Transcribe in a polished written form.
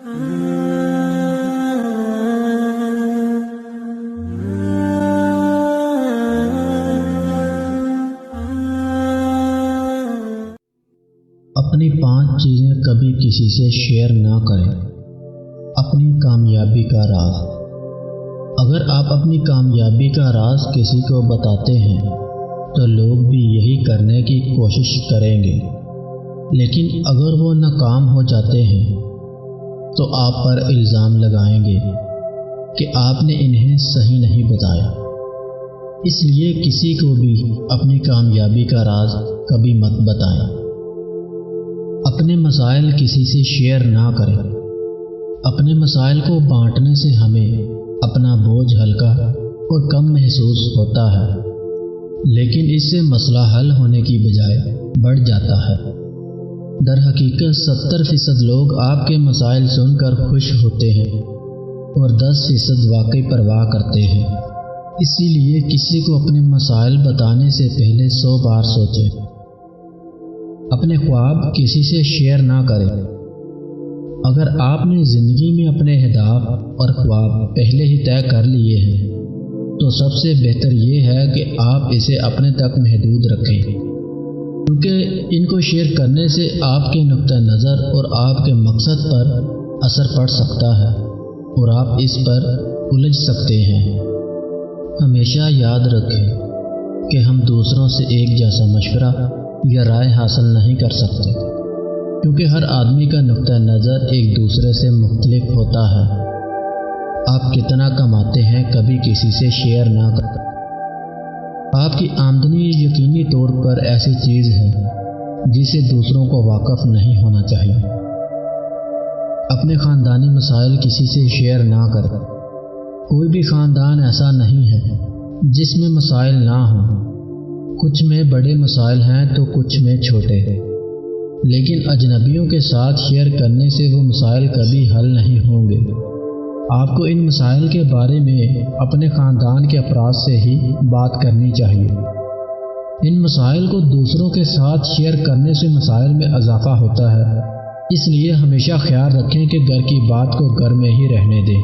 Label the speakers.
Speaker 1: اپنی 5 چیزیں کبھی کسی سے شیئر نہ کریں۔ اپنی کامیابی کا راز۔ اگر آپ اپنی کامیابی کا راز کسی کو بتاتے ہیں تو لوگ بھی یہی کرنے کی کوشش کریں گے، لیکن اگر وہ ناکام ہو جاتے ہیں تو آپ پر الزام لگائیں گے کہ آپ نے انہیں صحیح نہیں بتایا۔ اس لیے کسی کو بھی اپنی کامیابی کا راز کبھی مت بتائیں۔ اپنے مسائل کسی سے شیئر نہ کریں۔ اپنے مسائل کو بانٹنے سے ہمیں اپنا بوجھ ہلکا اور کم محسوس ہوتا ہے، لیکن اس سے مسئلہ حل ہونے کی بجائے بڑھ جاتا ہے۔ در حقیقت 70% لوگ آپ کے مسائل سن کر خوش ہوتے ہیں اور 10% واقعی پرواہ کرتے ہیں۔ اسی لیے کسی کو اپنے مسائل بتانے سے پہلے 100 بار سوچیں۔ اپنے خواب کسی سے شیئر نہ کریں۔ اگر آپ نے زندگی میں اپنے اہداف اور خواب پہلے ہی طے کر لیے ہیں تو سب سے بہتر یہ ہے کہ آپ اسے اپنے تک محدود رکھیں، کیونکہ ان کو شیئر کرنے سے آپ کے نقطہ نظر اور آپ کے مقصد پر اثر پڑ سکتا ہے اور آپ اس پر الجھ سکتے ہیں۔ ہمیشہ یاد رکھیں کہ ہم دوسروں سے ایک جیسا مشورہ یا رائے حاصل نہیں کر سکتے، کیونکہ ہر آدمی کا نقطہ نظر ایک دوسرے سے مختلف ہوتا ہے۔ آپ کتنا کماتے ہیں کبھی کسی سے شیئر نہ کریں۔ آپ کی آمدنی یقینی طور پر ایسی چیز ہے جسے دوسروں کو واقف نہیں ہونا چاہیے۔ اپنے خاندانی مسائل کسی سے شیئر نہ کریں۔ کوئی بھی خاندان ایسا نہیں ہے جس میں مسائل نہ ہوں۔ کچھ میں بڑے مسائل ہیں تو کچھ میں چھوٹے، لیکن اجنبیوں کے ساتھ شیئر کرنے سے وہ مسائل کبھی حل نہیں ہوں گے۔ آپ کو ان مسائل کے بارے میں اپنے خاندان کے افراد سے ہی بات کرنی چاہیے۔ ان مسائل کو دوسروں کے ساتھ شیئر کرنے سے مسائل میں اضافہ ہوتا ہے، اس لیے ہمیشہ خیال رکھیں کہ گھر کی بات کو گھر میں ہی رہنے دیں۔